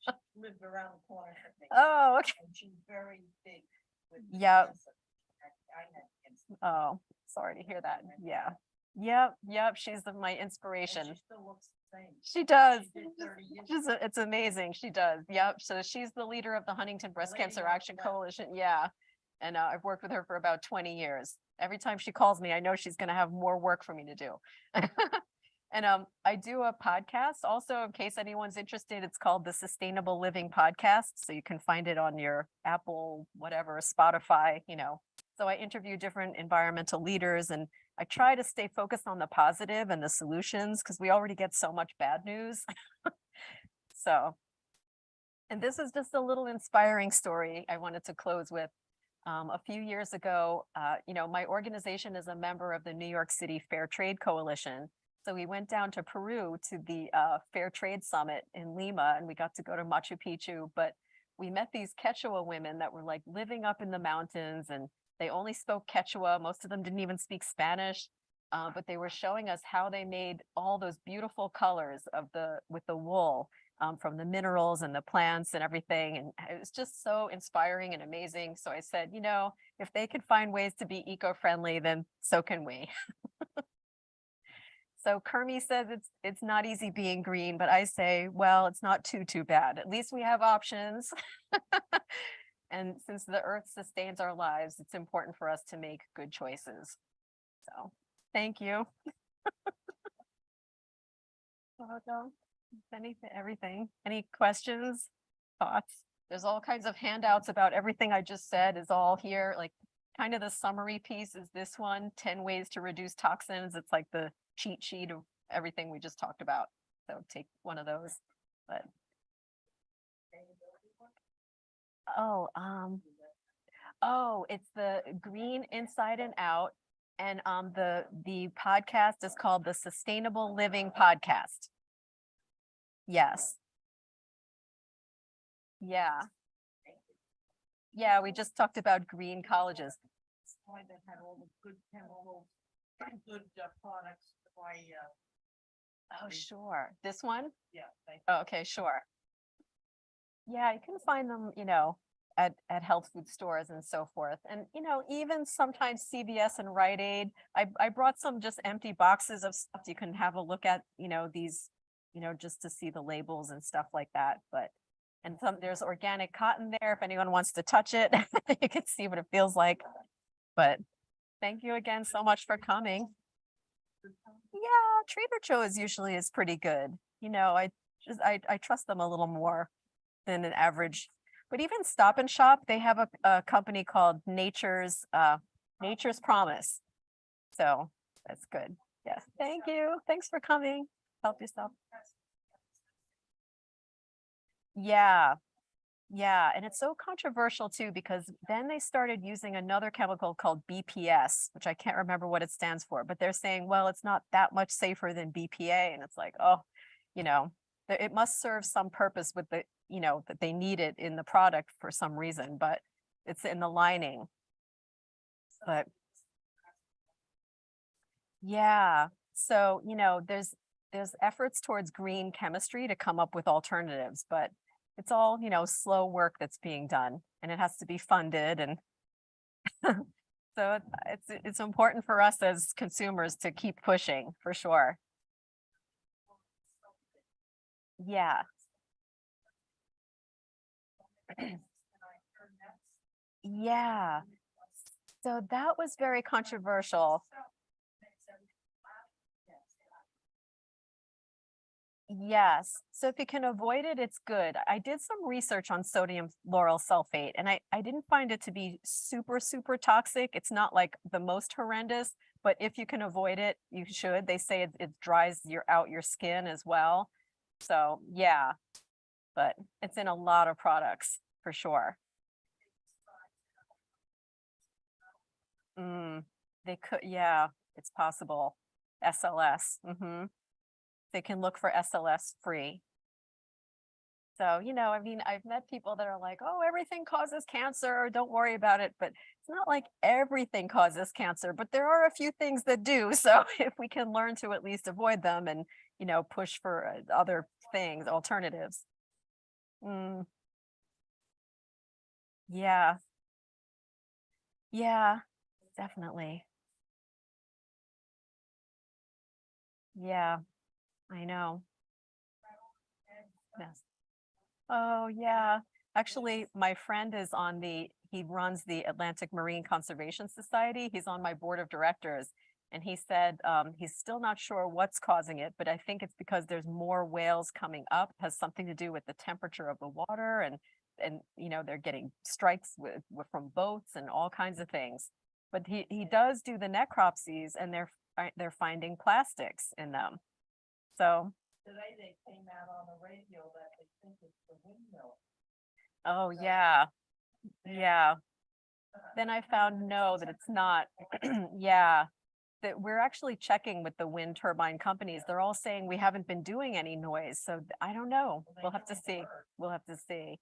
She lived around the corner from me. Oh, okay. And she's very big. With Yep. cancer. I had cancer. Oh, sorry to hear that. Yeah. Yep. She's my And inspiration. she still looks the same. She does. She did 30 years It's amazing. She does. Yep. So she's the leader of the Huntington Breast lady Cancer on the Action left. Coalition. Yeah. And I've worked with her for about 20 years. Every time she calls me, I know she's going to have more work for me to do. And I do a podcast also, in case anyone's interested. It's called the Sustainable Living Podcast. So you can find it on your Apple, whatever, Spotify, So I interview different environmental leaders, and I try to stay focused on the positive and the solutions, because we already get so much bad news. So, and this is just a little inspiring story I wanted to close with. A few years ago, my organization is a member of the New York City Fair Trade Coalition. So we went down to Peru to the Fair Trade Summit in Lima, and we got to go to Machu Picchu. But we met these Quechua women that were like living up in the mountains, and they only spoke Quechua. Most of them didn't even speak Spanish, but they were showing us how they made all those beautiful colors with the wool, from the minerals and the plants and everything. And it was just so inspiring and amazing. So I said, if they could find ways to be eco-friendly, then so can we. So Kermie says it's not easy being green, but I say, well, it's not too bad. At least we have options. And since the earth sustains our lives, it's important for us to make good choices. So thank you. Welcome. Anything, everything. Any questions, thoughts? There's all kinds of handouts about everything I just said is all here. Like kind of the summary piece is this one, 10 ways to reduce toxins. It's like the cheat sheet of everything we just talked about. So take one of those. But it's the Green Inside and Out. And the podcast is called the Sustainable Living Podcast. Yes. Yeah. Yeah, we just talked about green colleges. Why they had all the good chemical, good products, why, Oh, sure. This one? yeah, thank Oh, okay, sure. Yeah, you can find them, at health food stores and so forth. And, even sometimes CVS and Rite Aid. I brought some just empty boxes of stuff you can have a look at, these, just to see the labels and stuff like that. But, and there's organic cotton there if anyone wants to touch it. You can see what it feels like. But thank you again so much for coming. Yeah, Trader Joe's usually is pretty good. I trust them a little more than an average. But even Stop and Shop, they have a company called Nature's Promise. So that's good. Yes. Thank you. Thanks for coming. Help yourself. Yeah. Yeah. And it's so controversial too, because then they started using another chemical called BPS, which I can't remember what it stands for, but they're saying, well, it's not that much safer than BPA. And it's like, oh, it must serve some purpose with the, that they need it in the product for some reason, but it's in the lining. But yeah, so, there's efforts towards green chemistry to come up with alternatives, but it's all, slow work that's being done, and it has to be funded. And so it's important for us as consumers to keep pushing for sure. Yeah. Yeah. So that was very controversial. Yes. So if you can avoid it, it's good. I did some research on sodium lauryl sulfate, and I didn't find it to be super toxic. It's not like the most horrendous, but if you can avoid it, you should. They say it dries out your skin as well. So yeah, but it's in a lot of products for sure. They could, yeah, it's possible. SLS. They can look for SLS free. So, I've met people that are like, oh, everything causes cancer, don't worry about it. But it's not like everything causes cancer, but there are a few things that do. So if we can learn to at least avoid them and, push for other things, alternatives. Yeah. Yeah, definitely. Yeah, I know. Yes. Oh, yeah. Actually, my friend he runs the Atlantic Marine Conservation Society. He's on my board of directors. And he said he's still not sure what's causing it, but I think it's because there's more whales coming up, has something to do with the temperature of the water, and they're getting strikes from boats and all kinds of things. But he does do the necropsies, and they're finding plastics in them. So today they came out on the radio that they think it's the windmill. oh yeah. Yeah. Then I found no, that it's not. Yeah. that we're actually checking with the wind turbine companies. They're all saying we haven't been doing any noise. So I don't know. We'll have to see. We'll have to see.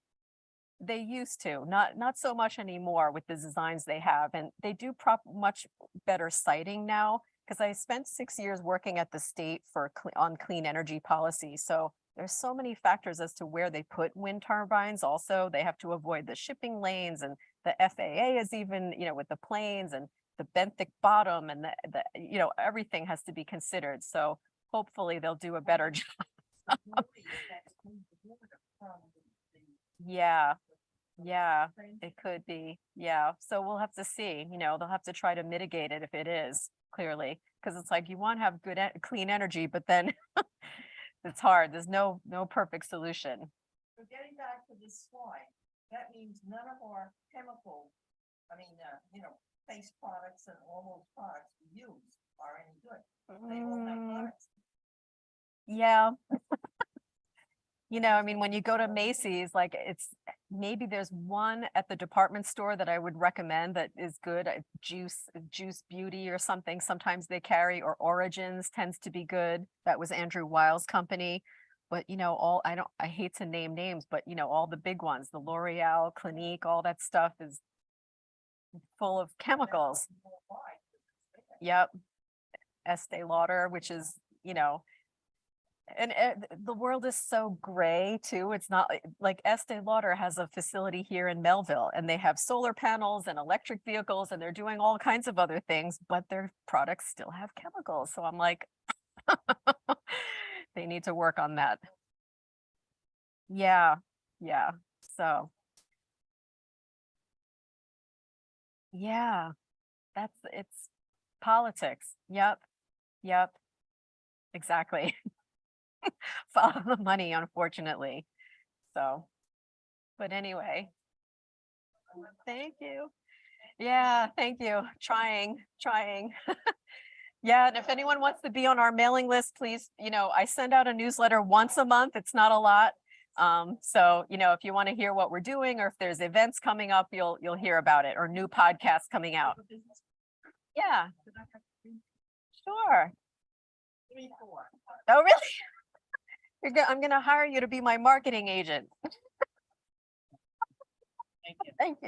They used to, not so much anymore with the designs they have. And they do much better siting now, because I spent 6 years working at the state for on clean energy policy. So there's so many factors as to where they put wind turbines. Also, they have to avoid the shipping lanes, and the FAA is even, with the planes and the benthic bottom, and the everything has to be considered. So hopefully they'll do a better job. Yeah, yeah, it could be. Yeah. So we'll have to see, they'll have to try to mitigate it if it is, clearly, because it's like you want to have good, clean energy, but then it's hard. There's no perfect solution. So getting back to this slide, that means none of our chemical, face products and all those products we use are any good. They all have products. Yeah. When you go to Macy's, like maybe there's one at the department store that I would recommend that is good. Juice Beauty or something. Sometimes they carry, or Origins tends to be good. That was Andrew Weil's company. But I hate to name names, but all the big ones, the L'Oreal, Clinique, all that stuff is full of chemicals. Yep. Estee Lauder, which is, and the world is so gray too. It's not like Estee Lauder has a facility here in Melville, and they have solar panels and electric vehicles, and they're doing all kinds of other things, but their products still have chemicals. So I'm like, they need to work on that. Yeah. Yeah. So. Yeah. It's politics. Yep. Yep. Exactly. Follow the money, unfortunately. So, but anyway, thank you. Yeah, thank you. Trying. Yeah, and if anyone wants to be on our mailing list, please, I send out a newsletter once a month. It's not a lot. So, if you want to hear what we're doing, or if there's events coming up, you'll hear about it, or new podcasts coming out. Yeah. Sure. 3, 4. Oh, really? I'm going to hire you to be my marketing agent. Thank you. Thank you.